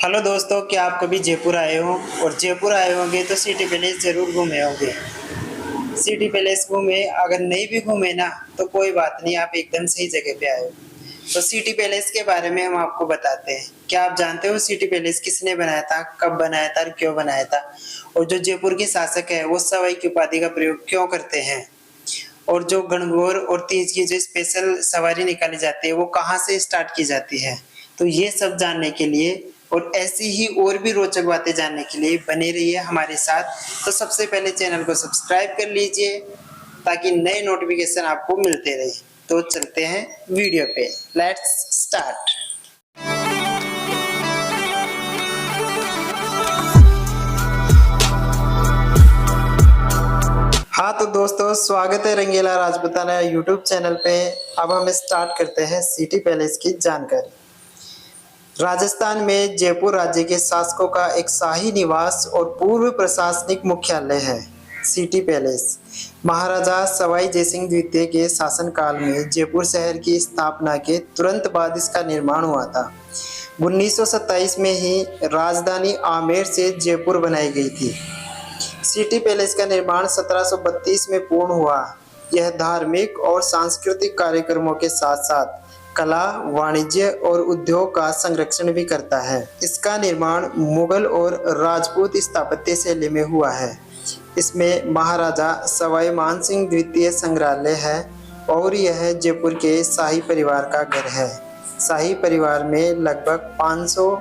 Hello दोस्तों, क्या आप कभी जयपुर आए हो? और जयपुर आए होंगे तो सिटी पैलेस ज़रूर घूमे होंगे। सिटी पैलेस घूमे, अगर नहीं भी घूमे ना तो कोई बात नहीं, आप एकदम सही जगह पे आए हो। तो सिटी पैलेस के बारे में हम आपको बताते हैं। क्या आप जानते हो सिटी पैलेस किसने बनाया था, कब बनाया था और क्यों बनाया था? और जो जयपुर के शासक है वो सवाई की उपाधि का प्रयोग क्यों करते हैं? और जो गणगौर और तीज की जो स्पेशल सवारी निकाली जाती है वो कहाँ से स्टार्ट की जाती है? तो ये सब जानने के लिए और ऐसी ही और भी रोचक बातें जानने के लिए बने रहिए हमारे साथ। तो सबसे पहले चैनल को सब्सक्राइब कर लीजिए ताकि नए नोटिफिकेशन आपको मिलते रहे। तो चलते हैं वीडियो पे, लेट्स स्टार्ट। हाँ तो दोस्तों, स्वागत है रंगीला राजपूताना यूट्यूब चैनल पे। अब हम स्टार्ट करते हैं सिटी पैलेस की जानकारी। राजस्थान में जयपुर राज्य के शासकों का एक शाही निवास और पूर्व प्रशासनिक मुख्यालय है। सिटी पैलेस महाराजा सवाई जयसिंह द्वितीय के शासनकाल में जयपुर शहर की स्थापना के तुरंत बाद इसका निर्माण हुआ था। 1927 में ही राजधानी आमेर से जयपुर बनाई गई थी। सिटी पैलेस का निर्माण 1732 में पूर्ण हुआ। यह धार्मिक और सांस्कृतिक कार्यक्रमों के साथ साथ कला, वाणिज्य और उद्योग का संरक्षण भी करता है। इसका निर्माण मुगल और राजपूत स्थापत्य शैली में हुआ है। इसमें महाराजा सवाई मानसिंह द्वितीय संग्रहालय है और यह जयपुर के शाही परिवार का घर है। शाही परिवार में लगभग 500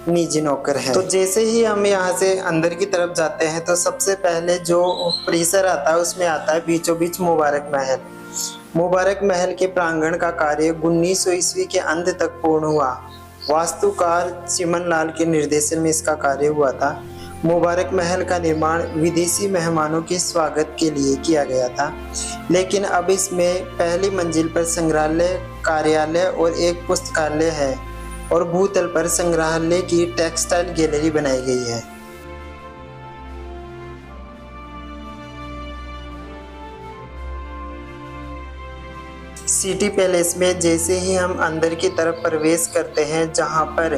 निजी नौकर हैं। तो जैसे ही हम यहाँ से अंदर की तरफ जाते हैं तो सबसे पहले जो परिसर आता है उसमें आता है बीचों बीच मुबारक महल। मुबारक महल के प्रांगण का कार्य 1900 ईस्वी के अंत तक पूर्ण हुआ। वास्तुकार चिमन लाल के निर्देशन में इसका कार्य हुआ था। मुबारक महल का निर्माण विदेशी मेहमानों के स्वागत के लिए किया गया था, लेकिन अब इसमें पहली मंजिल पर संग्रहालय, कार्यालय और एक पुस्तकालय है और भूतल पर संग्रहालय की टेक्सटाइल गैलरी बनाई गई है। सिटी पैलेस में जैसे ही हम अंदर की तरफ प्रवेश करते हैं, जहां पर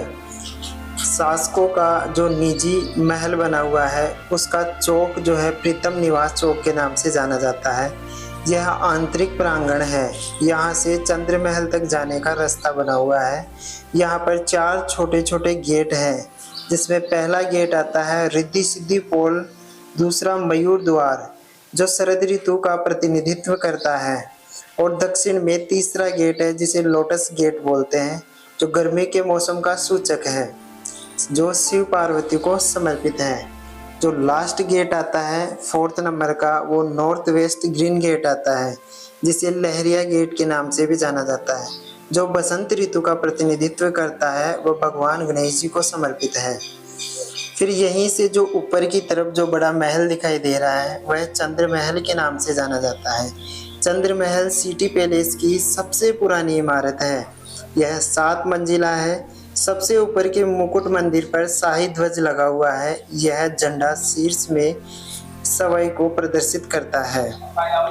शासकों का जो निजी महल बना हुआ है उसका चौक जो है प्रीतम निवास चौक के नाम से जाना जाता है। यह आंतरिक प्रांगण है। यहाँ से चंद्र महल तक जाने का रास्ता बना हुआ है। यहाँ पर 4 छोटे छोटे गेट हैं, जिसमें पहला गेट आता है रिद्धि सिद्धि पोल, दूसरा मयूर द्वार जो शरद ऋतु का प्रतिनिधित्व करता है, और दक्षिण में तीसरा गेट है जिसे लोटस गेट बोलते हैं, जो गर्मी के मौसम का सूचक है, जो शिव पार्वती को समर्पित है। जो लास्ट गेट आता है 4th नंबर का, वो नॉर्थ वेस्ट ग्रीन गेट आता है, जिसे लहरिया गेट के नाम से भी जाना जाता है, जो बसंत ऋतु का प्रतिनिधित्व करता है। वह भगवान गणेश जी को समर्पित है। फिर यहीं से जो ऊपर की तरफ जो बड़ा महल दिखाई दे रहा है वह चंद्र महल के नाम से जाना जाता है। चंद्र महल सिटी पैलेस की सबसे पुरानी इमारत है। यह 7 मंजिला है। सबसे ऊपर के मुकुट मंदिर पर शाही ध्वज लगा हुआ है। यह झंडा शीर्ष में सवाई को प्रदर्शित करता है,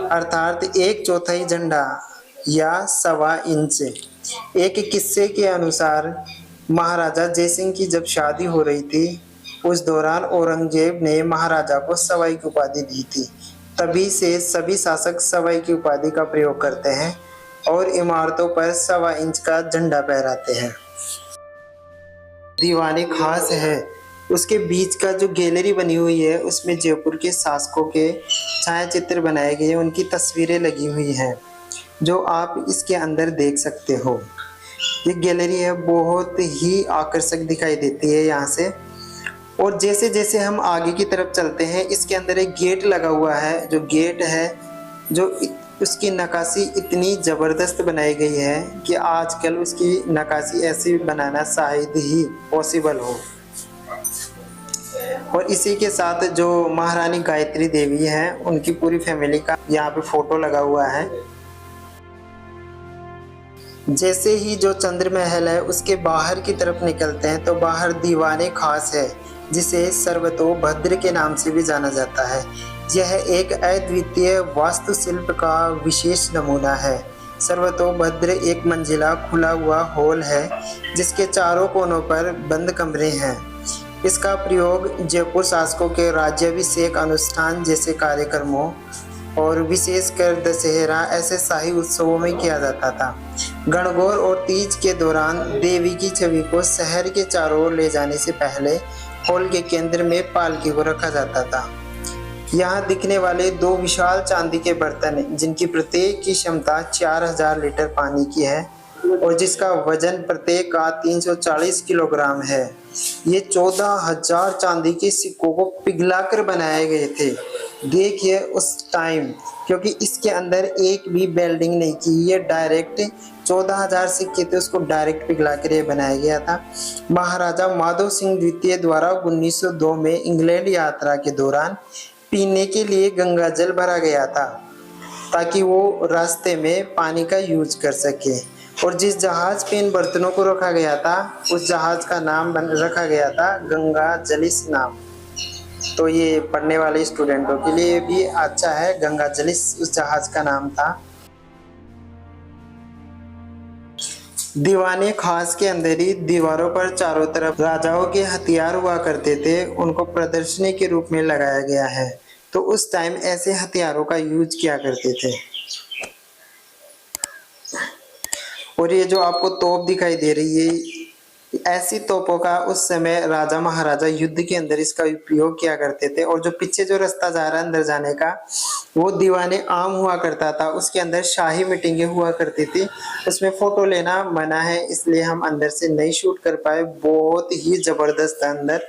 अर्थात 1/4 झंडा या 1.25 इंच। एक किस्से के अनुसार महाराजा जयसिंह की जब शादी हो रही थी उस दौरान औरंगजेब ने महाराजा को सवाई की उपाधि दी थी। तभी से सभी शासक सवाई की उपाधि का प्रयोग करते हैं और इमारतों पर 1.25 इंच का झंडा फहराते हैं। दीवाने खास है, उसके बीच का जो गैलरी बनी हुई है उसमें जयपुर के शासकों के छायाचित्र बनाए गए हैं, उनकी तस्वीरें लगी हुई हैं जो आप इसके अंदर देख सकते हो। ये गैलरी है, बहुत ही आकर्षक दिखाई देती है यहाँ से। और जैसे जैसे हम आगे की तरफ चलते हैं, इसके अंदर एक गेट लगा हुआ है। जो गेट है जो उसकी नक्काशी इतनी ज़बरदस्त बनाई गई है कि आजकल उसकी नक्काशी ऐसी बनाना शायद ही पॉसिबल हो। और इसी के साथ जो महारानी गायत्री देवी हैं उनकी पूरी फैमिली का यहाँ पे फोटो लगा हुआ है। जैसे ही जो चंद्र महल है उसके बाहर की तरफ निकलते हैं तो बाहर दीवाने खास है, जिसे सर्वतोभद्र के नाम से भी जाना जाता है। यह एक अद्वितीय वास्तुशिल्प का विशेष नमूना है। सर्वतोभद्र एक मंजिला खुला हुआ हॉल है जिसके चारों कोनों पर बंद कमरे हैं। इसका प्रयोग जयपुर शासकों के राज्याभिषेक अनुष्ठान जैसे कार्यक्रमों और विशेषकर दशहरा ऐसे शाही उत्सवों में किया जाता था। गणगौर और तीज के दौरान देवी की छवि को शहर के चारों ओर ले जाने से पहले हॉल के केंद्र में पालकी को रखा जाता था। यहाँ दिखने वाले दो विशाल चांदी के बर्तन जिनकी प्रत्येक की क्षमता 4000 लीटर पानी की है और जिसका वजन प्रत्येक का 340 किलोग्राम है, ये 14,000 चांदी के सिक्कों को पिघलाकर बनाए गए थे। देखिए उस टाइम, क्योंकि इसके अंदर एक भी वेल्डिंग नहीं की, ये डायरेक्ट 14,000 सिक्के थे, उसको डायरेक्ट पिघला कर ये बनाया गया था। महाराजा माधव सिंह द्वितीय द्वारा 1902 में इंग्लैंड यात्रा के दौरान पीने के लिए गंगा जल भरा गया था ताकि वो रास्ते में पानी का यूज कर सके, और जिस जहाज पे इन बर्तनों को रखा गया था उस जहाज का नाम रखा गया था गंगा जलिस नाम। तो ये पढ़ने वाले स्टूडेंटों के लिए भी अच्छा है, गंगा जलिस उस जहाज का नाम था। दीवाने खास के अंदर ही दीवारों पर चारों तरफ राजाओं के हथियार हुआ करते थे, उनको प्रदर्शनी के रूप में लगाया गया है। तो उस टाइम ऐसे हथियारों का यूज किया करते थे। और ये जो आपको तोप दिखाई दे रही है, ऐसी तोपों का उस समय राजा महाराजा युद्ध के अंदर इसका उपयोग किया करते थे। और जो पीछे जो रास्ता जा रहा है अंदर जाने का, वो दीवाने आम हुआ करता था, उसके अंदर शाही मीटिंगें हुआ करती थी। उसमें फोटो लेना मना है, इसलिए हम अंदर से नहीं शूट कर पाए। बहुत ही जबरदस्त है अंदर।